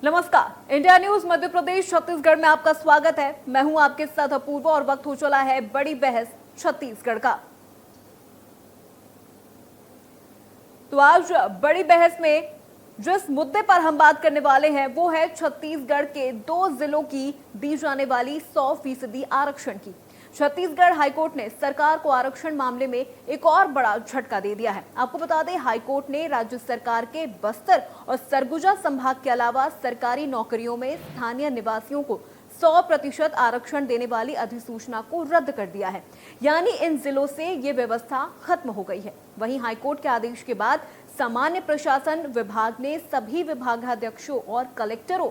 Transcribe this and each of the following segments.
नमस्कार, India news Madhya Pradesh Chhattisgarh में आपका स्वागत है। मैं हूं आपके साथ अपूर्वा और वक्त हो चला है बड़ी बहस छत्तीसगढ़ का। तो आज बड़ी बहस में जिस मुद्दे पर हम बात करने वाले हैं वो है छत्तीसगढ़ के 2 जिलों की दी जाने वाली 100% आरक्षण की। छत्तीसगढ़ हाईकोर्ट ने सरकार को आरक्षण मामले में एक और बड़ा झटका दे दिया है। आपको बता दें, हाईकोर्ट ने राज्य सरकार के बस्तर और सरगुजा संभाग के अलावा सरकारी नौकरियों में स्थानीय निवासियों को 100% आरक्षण देने वाली अधिसूचना को रद्द कर दिया है। यानी इन जिलों से ये व्यवस्था खत्म हो गई है। वहीं हाईकोर्ट के आदेश के बाद सामान्य प्रशासन विभाग ने सभी विभागाध्यक्षों और कलेक्टरों,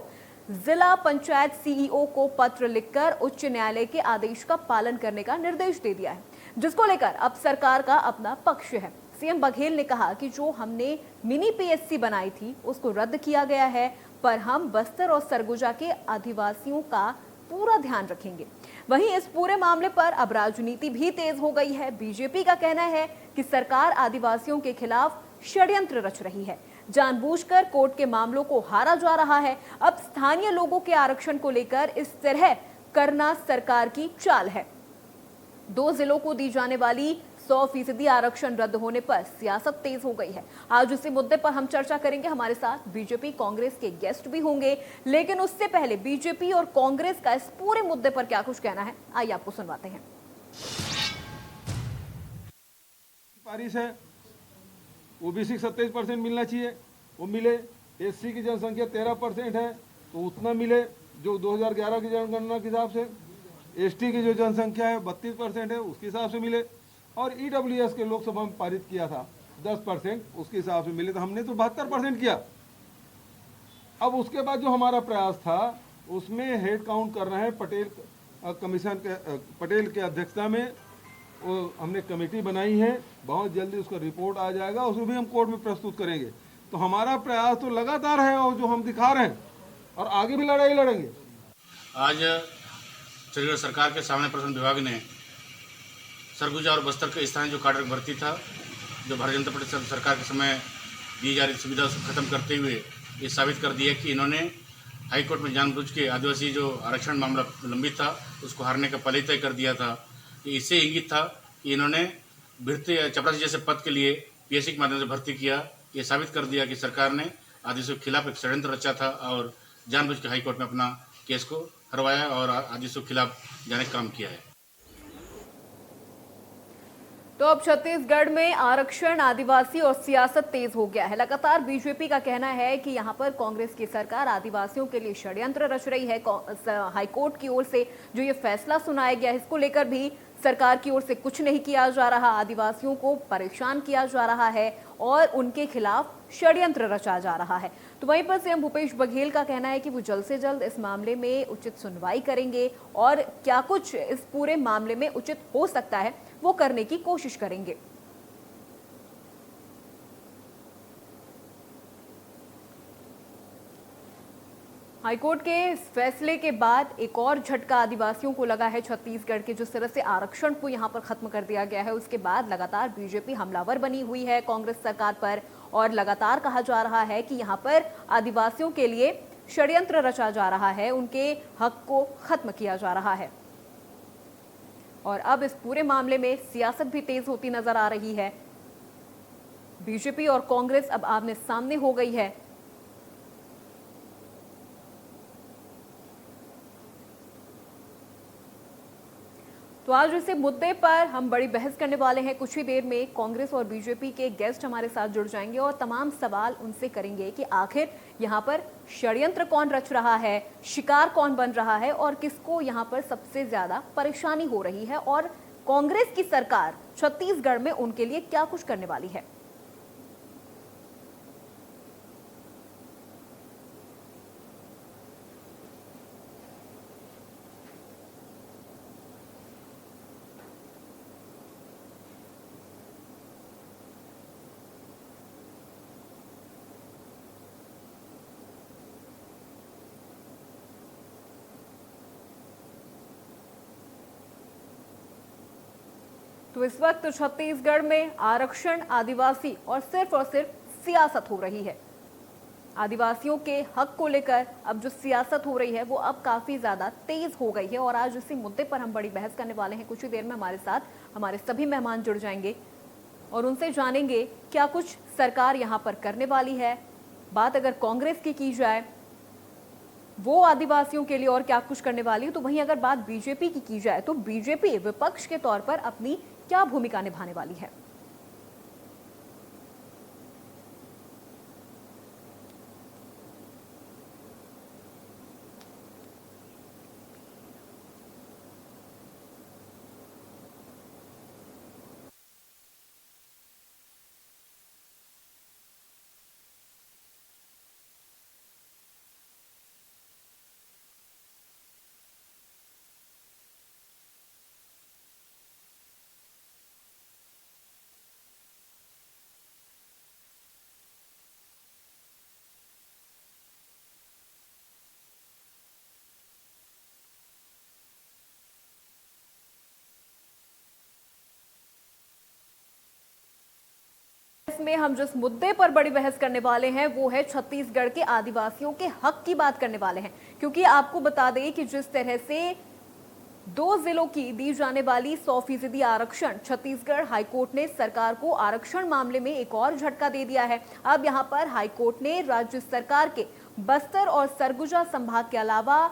जिला पंचायत सीईओ को पत्र लिखकर उच्च न्यायालय के आदेश का पालन करने का निर्देश दे दिया है, जिसको लेकर अब सरकार का अपना पक्ष है। सीएम बघेल ने कहा कि जो हमने मिनी पीएससी बनाई थी उसको रद्द किया गया है, पर हम बस्तर और सरगुजा के आदिवासियों का पूरा ध्यान रखेंगे। वहीं इस पूरे मामले पर अब राजनीति भी तेज हो गई है। बीजेपी का कहना है कि सरकार आदिवासियों के खिलाफ षड्यंत्र रच रही है, जानबूझकर कोर्ट के मामलों को हारा जा रहा है। अब स्थानीय लोगों के आरक्षण को लेकर इस तरह करना सरकार की चाल है। 2 जिलों को दी जाने वाली 100% आरक्षण रद्द होने पर सियासत तेज हो गई है। आज इसी मुद्दे पर हम चर्चा करेंगे। हमारे साथ बीजेपी कांग्रेस के गेस्ट भी होंगे, लेकिन उससे पहले बीजेपी और कांग्रेस का इस पूरे मुद्दे पर क्या कुछ कहना है, आइए आपको सुनवाते हैं। पारिश है, ओबीसी 27% मिलना चाहिए, वो मिले। एससी की जनसंख्या 13% है तो उतना मिले जो 2011 की जनगणना के हिसाब से। एसटी की जो जनसंख्या है 32% है, उसके हिसाब से मिले। और ईडब्ल्यूएस के लोकसभा में पारित किया था 10%, उसके हिसाब से मिले। तो हमने तो 72% किया। अब उसके बाद जो हमारा प्रयास था उसमें हेड काउंट कर रहे हैं पटेल कमीशन के, पटेल के अध्यक्षता में वो हमने कमेटी बनाई है। बहुत जल्दी उसका रिपोर्ट आ जाएगा, उसको भी हम कोर्ट में प्रस्तुत करेंगे। तो हमारा प्रयास तो लगातार है और जो हम दिखा रहे हैं, और आगे भी लड़ाई लड़ेंगे। आज छत्तीसगढ़ सरकार के सामान्य प्रशासन विभाग ने सरगुजा और बस्तर के स्थानीय जो काडर भर्ती था, जो भारतीय जनता पार्टी सरकार के समय दी जा रही सुविधा खत्म करते हुए ये साबित कर दिया कि इन्होंने हाईकोर्ट में जानबूझ के आदिवासी जो आरक्षण मामला लंबित था उसको हारने का पहले तय कर दिया था। इससे इंगित था कि इन्होंने भर्ती चपरासी जैसे पद के लिए पीएससी के माध्यम से भर्ती किया। ये साबित कर दिया कि सरकार ने आदिवासियों के खिलाफ एक षड्यंत्र रचा था और जानबूझ के हाईकोर्ट में अपना केस को हरवाया और आदिवासियों के खिलाफ जाने का काम किया है। तो अब छत्तीसगढ़ में आरक्षण, आदिवासी और सियासत तेज हो गया है। लगातार बीजेपी का कहना है कि यहां पर कांग्रेस की सरकार आदिवासियों के लिए षड्यंत्र रच रही है। हाईकोर्ट की ओर से जो ये फैसला सुनाया गया है, इसको लेकर भी सरकार की ओर से कुछ नहीं किया जा रहा। आदिवासियों को परेशान किया जा रहा है और उनके खिलाफ षड्यंत्र रचा जा रहा है। तो वहीं पर सीएम भूपेश बघेल का कहना है कि वो जल्द से जल्द इस मामले में उचित सुनवाई करेंगे और क्या कुछ इस पूरे मामले में उचित हो सकता है वो करने की कोशिश करेंगे। हाईकोर्ट के इस फैसले के बाद एक और झटका आदिवासियों को लगा है। छत्तीसगढ़ के जिस तरह से आरक्षण को यहां पर खत्म कर दिया गया है, उसके बाद लगातार बीजेपी हमलावर बनी हुई है कांग्रेस सरकार पर और लगातार कहा जा रहा है कि यहां पर आदिवासियों के लिए षड्यंत्र रचा जा रहा है, उनके हक को खत्म किया जा रहा है। और अब इस पूरे मामले में सियासत भी तेज होती नजर आ रही है। बीजेपी और कांग्रेस अब आमने सामने हो गई है। तो आज इस मुद्दे पर हम बड़ी बहस करने वाले हैं। कुछ ही देर में कांग्रेस और बीजेपी के गेस्ट हमारे साथ जुड़ जाएंगे और तमाम सवाल उनसे करेंगे कि आखिर यहां पर षड्यंत्र कौन रच रहा है, शिकार कौन बन रहा है और किसको यहां पर सबसे ज्यादा परेशानी हो रही है और कांग्रेस की सरकार छत्तीसगढ़ में उनके लिए क्या कुछ करने वाली है। तो इस वक्त छत्तीसगढ़ में आरक्षण, आदिवासी और सिर्फ सियासत हो रही है। आदिवासियों के हक को लेकर अब जो सियासत हो रही है वो अब काफी ज्यादा तेज हो गई है और आज इसी मुद्दे पर हम बड़ी बहस करने वाले हैं। कुछ ही देर में हमारे साथ हमारे सभी मेहमान जुड़ जाएंगे और उनसे जानेंगे क्या कुछ सरकार यहाँ पर करने वाली है। बात अगर कांग्रेस की जाए वो आदिवासियों के लिए और क्या कुछ करने वाली है, तो वहीं अगर बात बीजेपी की जाए तो बीजेपी विपक्ष के तौर पर अपनी क्या भूमिका निभाने वाली है। इसमें हम जिस मुद्दे पर बड़ी बहस करने वाले हैं वो है छत्तीसगढ़ के आदिवासियों के हक की बात करने वाले हैं, क्योंकि आपको बता दें कि जिस तरह से 2 जिलों की दी जाने वाली 100% आरक्षण छत्तीसगढ़ हाईकोर्ट ने सरकार को आरक्षण मामले में एक और झटका दे दिया है। अब यहां पर हाईकोर्ट ने राज्य सरकार के बस्तर और सरगुजा संभाग के अलावा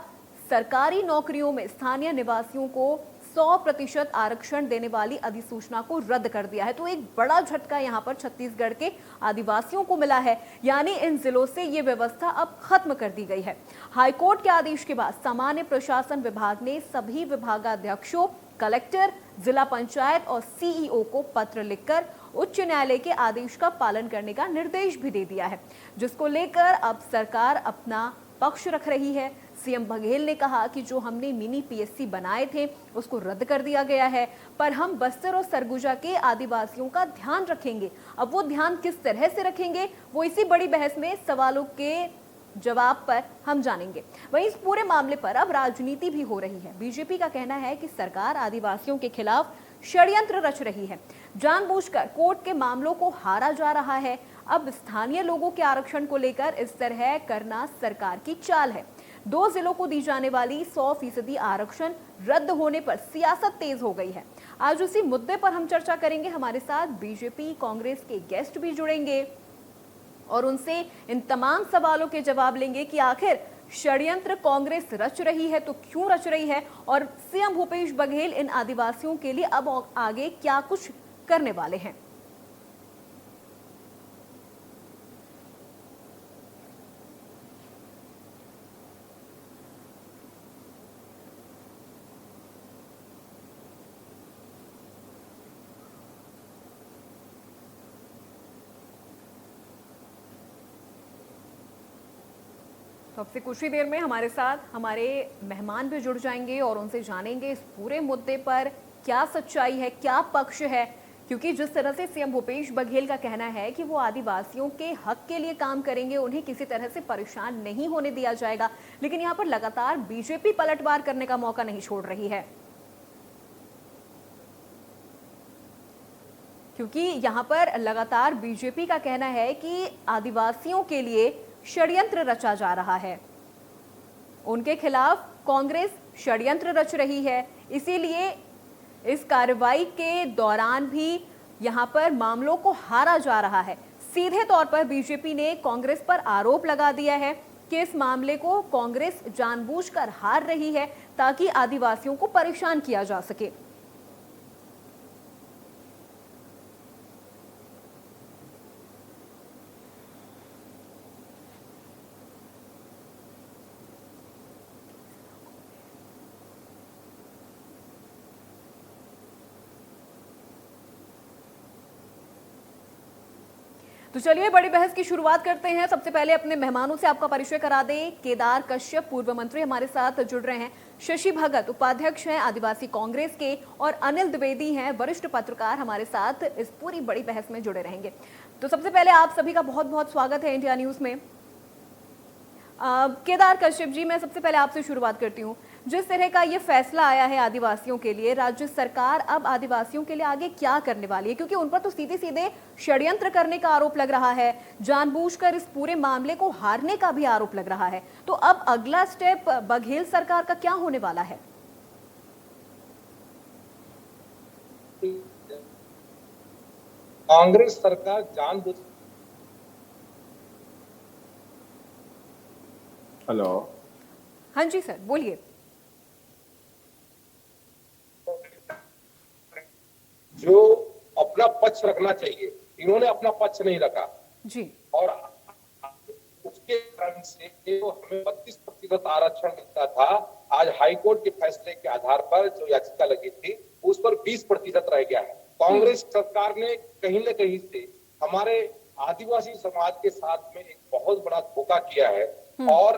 सरकारी नौकरियों में स्थानीय निवासियों को 100% आरक्षण देने वाली अधिसूचना को रद्द कर दिया है। तो एक बड़ा झटका यहां पर छत्तीसगढ़ के आदिवासियों को मिला है, यानी इन जिलों से ये व्यवस्था अब खत्म कर दी गई है। हाईकोर्ट के आदेश के बाद सामान्य प्रशासन विभाग ने सभी विभागाध्यक्षों, कलेक्टर, जिला पंचायत और सीईओ को पत्र लिखकर उच्च न्यायालय के आदेश का पालन करने का निर्देश भी दे दिया है, जिसको लेकर अब सरकार अपना पक्ष रख रही है। सीएम बघेल ने कहा कि जो हमने मिनी पीएससी बनाए थे उसको रद्द कर दिया गया है, पर हम बस्तर और सरगुजा के आदिवासियों का ध्यान रखेंगे। अब वो ध्यान किस तरह से रखेंगे वो इसी बड़ी बहस में सवालों के जवाब पर हम जानेंगे। वहीं इस पूरे मामले पर अब राजनीति भी हो रही है। बीजेपी का कहना है कि सरकार आदिवासियों के खिलाफ षड्यंत्र रच रही है, जानबूझकर कोर्ट के मामलों को हारा जा रहा है। अब स्थानीय लोगों के आरक्षण को लेकर इस तरह करना सरकार की चाल है। 2 जिलों को दी जाने वाली 100% आरक्षण रद्द होने पर सियासत तेज हो गई है। आज उसी मुद्दे पर हम चर्चा करेंगे। हमारे साथ बीजेपी कांग्रेस के गेस्ट भी जुड़ेंगे और उनसे इन तमाम सवालों के जवाब लेंगे कि आखिर षड्यंत्र कांग्रेस रच रही है तो क्यों रच रही है और सीएम भूपेश बघेल इन आदिवासियों के लिए अब आगे क्या कुछ करने वाले हैं। तो अब से कुछ ही देर में हमारे साथ हमारे मेहमान भी जुड़ जाएंगे और उनसे जानेंगे इस पूरे मुद्दे पर क्या सच्चाई है, क्या पक्ष है। क्योंकि जिस तरह से सीएम भूपेश बघेल का कहना है कि वो आदिवासियों के हक के लिए काम करेंगे, उन्हें किसी तरह से परेशान नहीं होने दिया जाएगा, लेकिन यहाँ पर लगातार बीजेपी पलटवार करने का मौका नहीं छोड़ रही है। क्योंकि यहाँ पर लगातार बीजेपी का कहना है कि आदिवासियों के लिए षड्यंत्र रचा जा रहा है, उनके खिलाफ कांग्रेस षड्यंत्र रच रही है। इसीलिए इस कार्रवाई के दौरान भी यहां पर मामलों को हारा जा रहा है। सीधे तौर पर बीजेपी ने कांग्रेस पर आरोप लगा दिया है कि इस मामले को कांग्रेस जानबूझकर हार रही है ताकि आदिवासियों को परेशान किया जा सके। तो चलिए बड़ी बहस की शुरुआत करते हैं। सबसे पहले अपने मेहमानों से आपका परिचय करा दें। केदार कश्यप पूर्व मंत्री हमारे साथ जुड़ रहे हैं, शशि भगत उपाध्यक्ष हैं आदिवासी कांग्रेस के और अनिल द्विवेदी हैं वरिष्ठ पत्रकार हमारे साथ इस पूरी बड़ी बहस में जुड़े रहेंगे। तो सबसे पहले आप सभी का बहुत बहुत स्वागत है इंडिया न्यूज में। केदार कश्यप जी, मैं सबसे पहले आपसे शुरुआत करती हूँ। जिस तरह का ये फैसला आया है आदिवासियों के लिए, राज्य सरकार अब आदिवासियों के लिए आगे क्या करने वाली है? क्योंकि उन पर तो सीधे सीधे षड्यंत्र करने का आरोप लग रहा है, जानबूझकर इस पूरे मामले को हारने का भी आरोप लग रहा है। तो अब अगला स्टेप बघेल सरकार का क्या होने वाला है? कांग्रेस सरकार जानबूझ हेलो, हाँ जी सर, बोलिए। जो अपना पक्ष रखना चाहिए, इन्होंने अपना पक्ष नहीं रखा जी। और उसके कारण से जो हमें 32% आरक्षण मिलता था, आज हाईकोर्ट के फैसले के आधार पर जो याचिका लगी थी उस पर 20% रह गया है। कांग्रेस सरकार ने कहीं न कहीं से हमारे आदिवासी समाज के साथ में एक बहुत बड़ा धोखा किया है और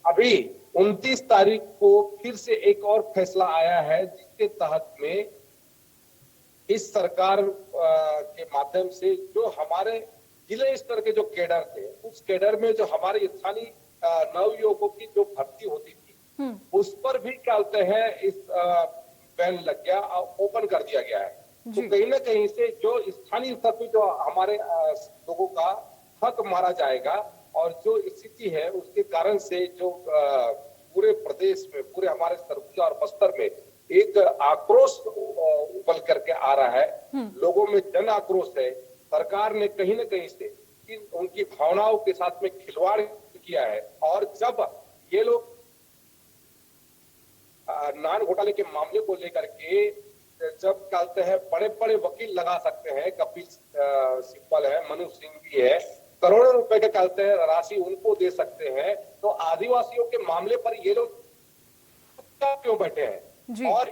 अभी 29 तारीख को फिर से एक और फैसला आया है जिसके तहत में इस सरकार के माध्यम से जो हमारे जिले स्तर के जो कैडर थे, उस कैडर में जो हमारे स्थानीय नवयुवकों की जो भर्ती होती थी उस पर भी क्या कहते हैं इस बैन लग गया और ओपन कर दिया गया है। तो कहीं ना कहीं से जो स्थानीय स्तर पर जो हमारे लोगों का हक मारा जाएगा और जो स्थिति है उसके कारण से जो पूरे प्रदेश में, पूरे हमारे सरगुजा और बस्तर में एक आक्रोश उबल करके आ रहा है। लोगों में जन आक्रोश है। सरकार ने कहीं न कहीं से उनकी भावनाओं के साथ में खिलवाड़ किया है और जब ये लोग नान घोटाले के मामले को लेकर के जब कहते हैं बड़े बड़े वकील लगा सकते हैं, कपिल सिब्बल है, मनु सिंह भी है, करोड़ों रुपए के कहते हैं राशि उनको दे सकते हैं, तो आदिवासियों के मामले पर ये लोग क्यों बैठे हैं और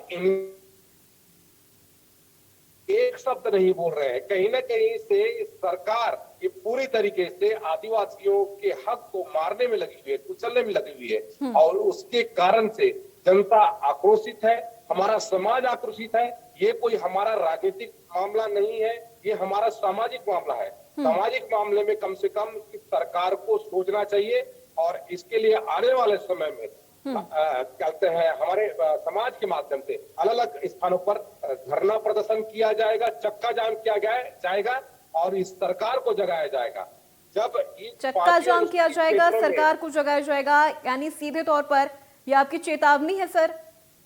एक शब्द नहीं बोल रहे हैं। कहीं ना कहीं से सरकार ये पूरी तरीके से आदिवासियों के हक को मारने में लगी हुई है, कुचलने में लगी हुई है और उसके कारण से जनता आक्रोशित है, हमारा समाज आक्रोशित है। ये कोई हमारा राजनीतिक मामला नहीं है, ये हमारा सामाजिक मामला है। सामाजिक मामले में कम से कम इस सरकार को सोचना चाहिए और इसके लिए आने वाले समय में कहते हैं हमारे समाज के माध्यम से अलग अलग स्थानों पर धरना प्रदर्शन किया जाएगा, चक्का जाम किया जाएगा और इस सरकार को जगाया जाएगा। जब चक्का जाम किया जाएगा, सरकार को जगाया जाएगा, यानी सीधे तौर पर यह आपकी चेतावनी है सर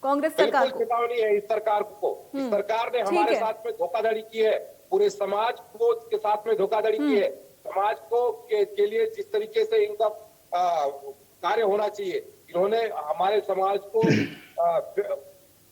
कांग्रेस सरकार को? चेतावनी है इस सरकार को। इस सरकार ने हमारे साथ में धोखाधड़ी की है, पूरे समाज को के साथ में धोखाधड़ी की है। समाज को के लिए जिस तरीके से इनका कार्य होना चाहिए, इन्होंने हमारे समाज को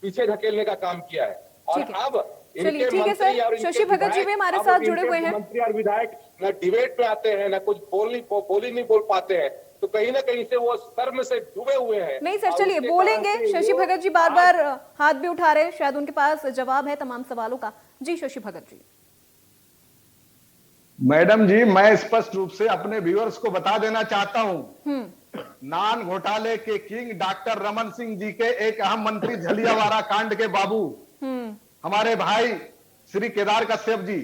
पीछे धकेलने का काम किया है और अब चलिए ठीक है सर। शशि भगत जी भी हमारे साथ जुड़े हुए हैं। मंत्री और विधायक न डिबेट में आते हैं, न कुछ बोली नहीं बोल पाते हैं, तो कहीं ना कहीं से वो शर्म से डूबे हुए हैं। नहीं सर, चलिए बोलेंगे। शशि भगत जी बार बार हाथ भी उठा रहे हैं, शायद उनके पास जवाब है तमाम सवालों का। जी शशि भगत जी। मैडम जी, मैं स्पष्ट रूप से अपने व्यूअर्स को बता देना चाहता हूं, नान घोटाले के किंग डॉक्टर रमन सिंह जी के एक अहम मंत्री झलियावाड़ा कांड के बाबू हमारे भाई श्री केदार कश्यप जी,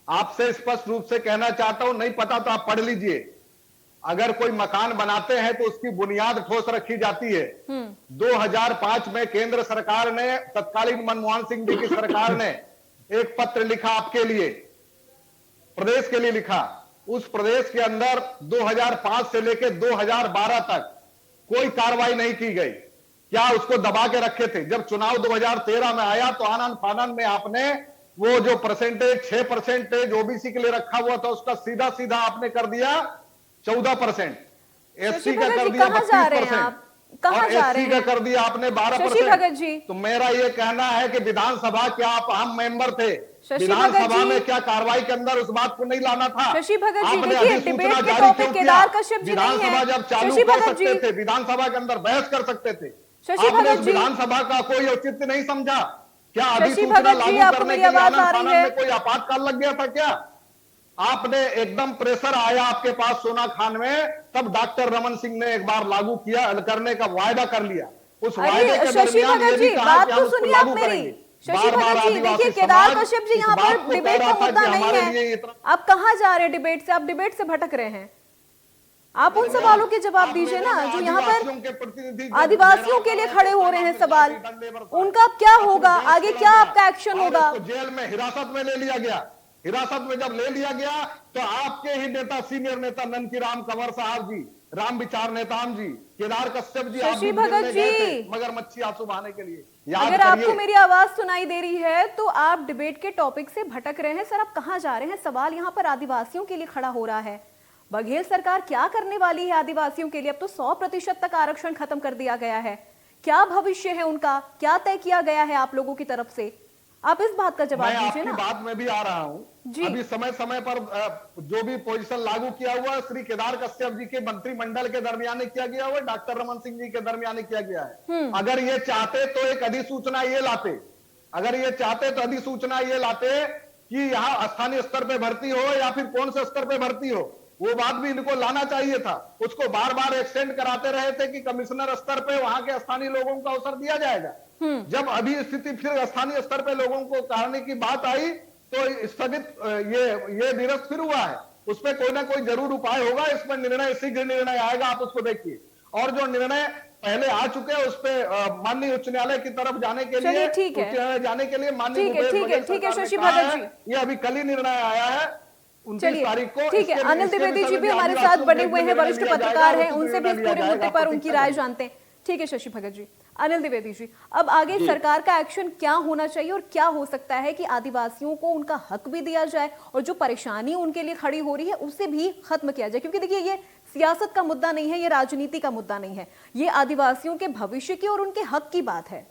आपसे स्पष्ट रूप से कहना चाहता हूं, नहीं पता तो आप पढ़ लीजिए। अगर कोई मकान बनाते हैं तो उसकी बुनियाद ठोस रखी जाती है। 2005 में केंद्र सरकार ने, तत्कालीन मनमोहन सिंह जी की सरकार ने एक पत्र लिखा आपके लिए, प्रदेश के लिए लिखा। उस प्रदेश के अंदर 2005 से लेकर 2012 तक कोई कार्रवाई नहीं की गई। क्या उसको दबा के रखे थे? जब चुनाव 2013 में आया तो आनंद फानन में आपने वो जो परसेंटेज 6% ओबीसी के लिए रखा हुआ था उसका सीधा सीधा आपने कर दिया 14%, एससी का कर दिया 32%, कहां जा रहे हैं? का कर दिया आपने 12%। तो मेरा ये कहना है कि विधानसभा क्या आप अहम मेंबर थे? विधानसभा में क्या कार्रवाई के अंदर उस बात को नहीं लाना था? शशि भगत जी देखिए, डिबेट के टॉपिक केदार कश्यप जी नहीं है। विधानसभा जब चालू कर सकते थे, विधानसभा के अंदर बहस कर सकते थे, आपने विधानसभा का कोई औचित्य नहीं समझा। क्या अधिसूचना लागू करने के लिए आनंद फानन में कोई आपातकाल लग गया था क्या? आपने एकदम प्रेशर आया आपके पास सोना खान में, तब डॉक्टर रमन सिंह ने एक बार लागू किया, करने का वायदा कर लिया। उस वायदे के दरमियान ये भी कहा कि हम उसको लागू करेंगे। शशि भगत जी देखिए, केदार कश्यप जी यहाँ पर डिबेट का मुद्दा नहीं है। आप कहाँ जा रहे हैं डिबेट से? आप डिबेट से भटक रहे हैं। आप उन सवालों के जवाब दीजिए ना, जो यहाँ पर आदिवासियों के लिए खड़े हो रहे हैं सवाल, उनका क्या होगा आगे, क्या आपका एक्शन होगा? जेल में हिरासत में ले लिया गया। हिरासत में जब ले लिया गया तो आपके ही नेता, सीनियर नेता ननकी राम कंवर साहब जी, राम विचार नेताम जी, केदार कश्यप जी, आप शशि भगत जी, मगरमच्छी आंसू बहाने के लिए। अगर आपको मेरी आवाज सुनाई दे रही है तो आप डिबेट के टॉपिक से भटक रहे हैं। सर, आप कहां जा रहे हैं? सवाल यहाँ पर आदिवासियों के लिए खड़ा हो रहा है। बघेल सरकार क्या करने वाली है आदिवासियों के लिए? अब तो 100% तक आरक्षण खत्म कर दिया गया है। क्या भविष्य है उनका? क्या तय किया गया है आप लोगों की तरफ से? आप इस बात का जवाब दीजिए ना। बात में भी आ रहा हूं। अभी समय समय पर जो भी पोजीशन लागू किया हुआ श्री केदार कश्यप जी के मंत्रिमंडल के दरमियान किया गया हुआ, डॉक्टर रमन सिंह जी के दरमियान किया गया है। अगर ये चाहते तो एक अधिसूचना ये लाते, अगर ये चाहते तो अधिसूचना ये लाते कि यहाँ स्थानीय स्तर पे भर्ती हो या फिर कौन से स्तर पे भर्ती हो, वो बात भी इनको लाना चाहिए था। उसको बार बार एक्सटेंड कराते रहे थे कि कमिश्नर स्तर पे वहां के स्थानीय लोगों को अवसर दिया जाएगा। जब अभी स्थिति फिर स्थानीय स्तर पे लोगों को कराने की बात आई तो स्थगित ये निरस्त फिर हुआ है। उस पर कोई ना कोई जरूर उपाय होगा, इस पर निर्णय, शीघ्र निर्णय आएगा, आप उसको देखिए। और जो निर्णय पहले आ चुके हैं उस पे माननीय उच्च न्यायालय की तरफ जाने के लिए, ठीक है, जाने के लिए माननीय ठीक है शशि भगत जी, ये अभी कल ही निर्णय आया है 29 तारीख को। ठीक है, अनिल द्विवेदी जी भी हमारे साथ बने हुए हैं, वरिष्ठ पत्रकार हैं, उनसे भी इस पूरे मुद्दे पर उनकी राय जानते हैं। ठीक है शशि भगत जी। अनिल द्विवेदी जी, अब आगे सरकार का एक्शन क्या होना चाहिए और क्या हो सकता है कि आदिवासियों को उनका हक भी दिया जाए और जो परेशानी उनके लिए खड़ी हो रही है उसे भी खत्म किया जाए? क्योंकि देखिए, ये सियासत का मुद्दा नहीं है, ये राजनीति का मुद्दा नहीं है, ये आदिवासियों के भविष्य की और उनके हक की बात है।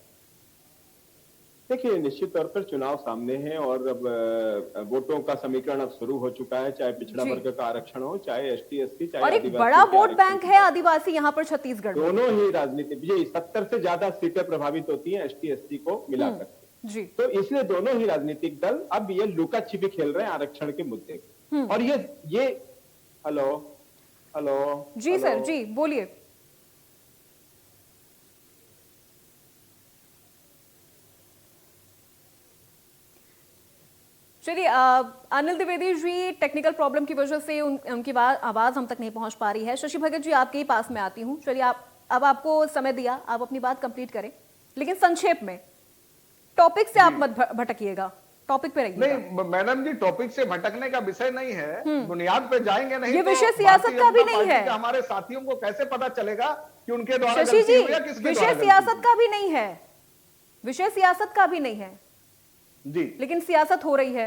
देखिए, निश्चित तौर पर चुनाव सामने है और अब वोटों का समीकरण अब शुरू हो चुका है, चाहे पिछड़ा वर्ग का आरक्षण हो, चाहे एसटी एससी, चाहे और एक बड़ा वोट बैंक है आदिवासी यहाँ पर छत्तीसगढ़ में। दोनों ही राजनीति, 70 से ज्यादा सीटें प्रभावित होती हैं एसटी एससी को मिलाकर जी। तो इसलिए दोनों ही राजनीतिक दल अब ये लुका छिपी खेल रहे हैं आरक्षण के मुद्दे को। और ये हेलो जी सर, जी बोलिए। चलिए, अनिल द्विवेदी जी, टेक्निकल प्रॉब्लम की वजह से उनकी आवाज हम तक नहीं पहुंच पा रही है। शशि भगत जी, आपके ही पास में आती हूं। चलिए, अब आपको समय दिया, आप अपनी बात कंप्लीट करें, लेकिन संक्षेप में, टॉपिक से आप मत भटकिएगा, टॉपिक पे रहिएगा। नहीं मैडम जी, टॉपिक से भटकने का विषय नहीं है, बुनियाद पे जाएंगे नहीं। ये विषय सियासत का भी नहीं है। हमारे साथियों को कैसे पता चलेगा कि उनके द्वारा शशि जी, विषय सियासत का भी नहीं है, विषय सियासत का भी नहीं है जी, लेकिन सियासत हो रही है।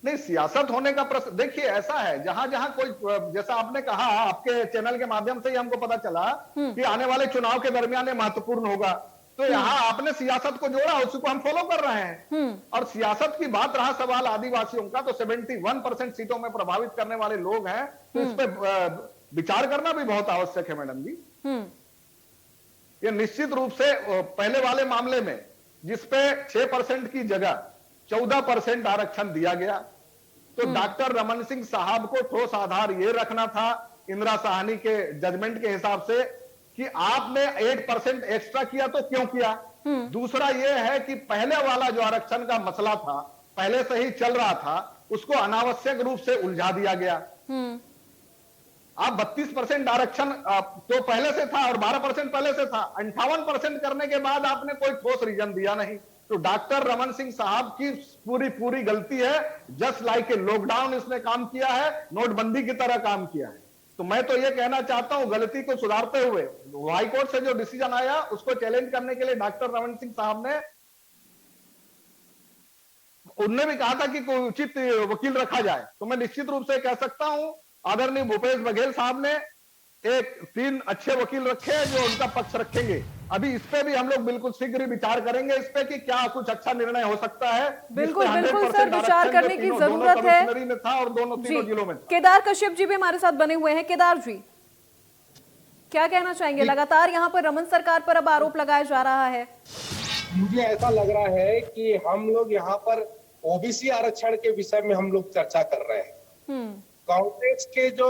नहीं, सियासत होने का प्रश्न, देखिए ऐसा है, जहां जहां कोई, जैसा आपने कहा, आपके चैनल के माध्यम से ही हमको पता चला कि आने वाले चुनाव के दरमियान ये महत्वपूर्ण होगा, तो यहाँ आपने सियासत को जोड़ा, उसी को हम फॉलो कर रहे हैं। और सियासत की बात रहा सवाल आदिवासियों का, तो 71% सीटों में प्रभावित करने वाले लोग हैं, तो इस पर विचार करना भी बहुत आवश्यक है मैडम जी। ये निश्चित रूप से पहले वाले मामले में जिसपे 6% की जगह 14% आरक्षण दिया गया, तो डॉक्टर रमन सिंह साहब को ठोस आधार ये रखना था इंदिरा साहनी के जजमेंट के हिसाब से कि आपने 8% एक्स्ट्रा किया तो क्यों किया। दूसरा यह है कि पहले वाला जो आरक्षण का मसला था, पहले से ही चल रहा था, उसको अनावश्यक रूप से उलझा दिया गया। आप 32% आरक्षण तो पहले से था और 12% पहले से था, 58% करने के बाद आपने कोई ठोस रीजन दिया नहीं। तो डॉक्टर रमन सिंह साहब की पूरी गलती है। जस्ट लाइक ए लॉकडाउन इसने काम किया है, नोटबंदी की तरह काम किया है। तो मैं तो ये कहना चाहता हूं, गलती को सुधारते हुए हाईकोर्ट से जो डिसीजन आया उसको चैलेंज करने के लिए डॉक्टर रमन सिंह साहब ने, उनने भी कहा था कि कोई उचित वकील रखा जाए। तो मैं निश्चित रूप से कह सकता हूं, आदरणीय भूपेश बघेल साहब ने 3 अच्छे वकील रखे जो उनका पक्ष रखेंगे। अभी इस पे भी हम लोग बिल्कुल शीघ्र विचार करेंगे इस पे कि क्या कुछ अच्छा निर्णय हो सकता है। बिल्कुल सर, विचार करने की जरूरत है। में था और तीनों जिलों में था। केदार कश्यप जी भी हमारे साथ बने हुए हैं। केदार जी, क्या कहना चाहेंगे? लगातार यहाँ पर रमन सरकार पर अब आरोप लगाया जा रहा है। मुझे ऐसा लग रहा है कि हम लोग यहाँ पर ओबीसी आरक्षण के विषय में हम लोग चर्चा कर रहे हैं। कांग्रेस के जो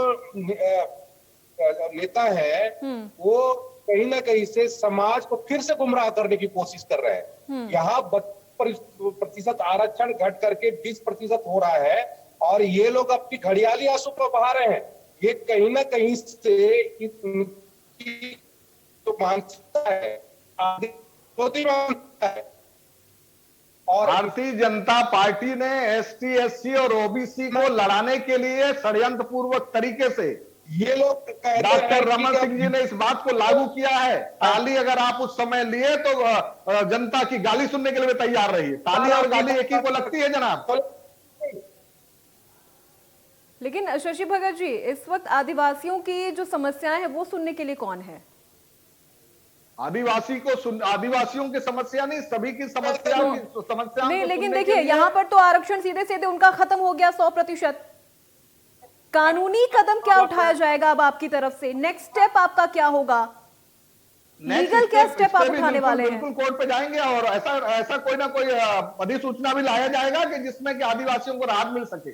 नेता है वो कहीं ना कहीं से समाज को फिर से गुमराह करने की कोशिश कर रहे हैं। यहाँ 32% आरक्षण घट करके 20% हो रहा है और ये लोग अपनी घड़ियाली आंसू को बहा रहे हैं। ये कहीं ना कहीं से उनकी जो मानसिकता है मानसिकता है। और भारतीय जनता पार्टी ने एसटी, एससी और ओबीसी को लड़ाने के लिए षड्यंत्र पूर्वक तरीके से ये लोग कहते हैं डॉक्टर कि रमन सिंह जी ने इस बात को लागू किया है। ताली अगर आप उस समय लिए तो जनता की गाली सुनने के लिए भी तैयार रहिए। ताली और गाली एक ही को लगती है जनाब। लेकिन शशि भगत जी, इस वक्त आदिवासियों की जो समस्याएं हैं वो सुनने के लिए कौन है? आदिवासियों की समस्या नहीं, सभी की समस्या नहीं, लेकिन देखिए यहाँ पर तो आरक्षण सीधे सीधे उनका खत्म हो गया 100%। कानूनी कदम क्या उठाया जाएगा अब आपकी तरफ से? नेक्स्ट स्टेप आपका क्या होगा? लीगल क्या स्टेप आप उठाने वाले हैं? बिल्कुल कोर्ट पे जाएंगे और ऐसा कोई ना कोई अधिसूचना भी लाया जाएगा कि जिसमें कि आदिवासियों को राहत मिल सके।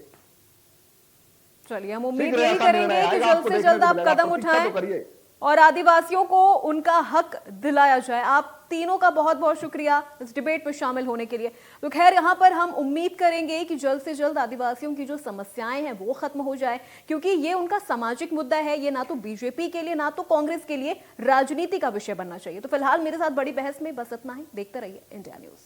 चलिए, हम उम्मीद यही करेंगे कि जल्द से जल्द आप कदम उठाएं और आदिवासियों को उनका हक दिलाया जाए। आप तीनों का बहुत बहुत शुक्रिया इस डिबेट में शामिल होने के लिए। तो खैर, यहाँ पर हम उम्मीद करेंगे कि जल्द से जल्द आदिवासियों की जो समस्याएं हैं वो खत्म हो जाए, क्योंकि ये उनका सामाजिक मुद्दा है। ये ना तो बीजेपी के लिए ना तो कांग्रेस के लिए राजनीति का विषय बनना चाहिए। तो फिलहाल मेरे साथ बड़ी बहस में बस इतना ही। देखते रहिए इंडिया न्यूज।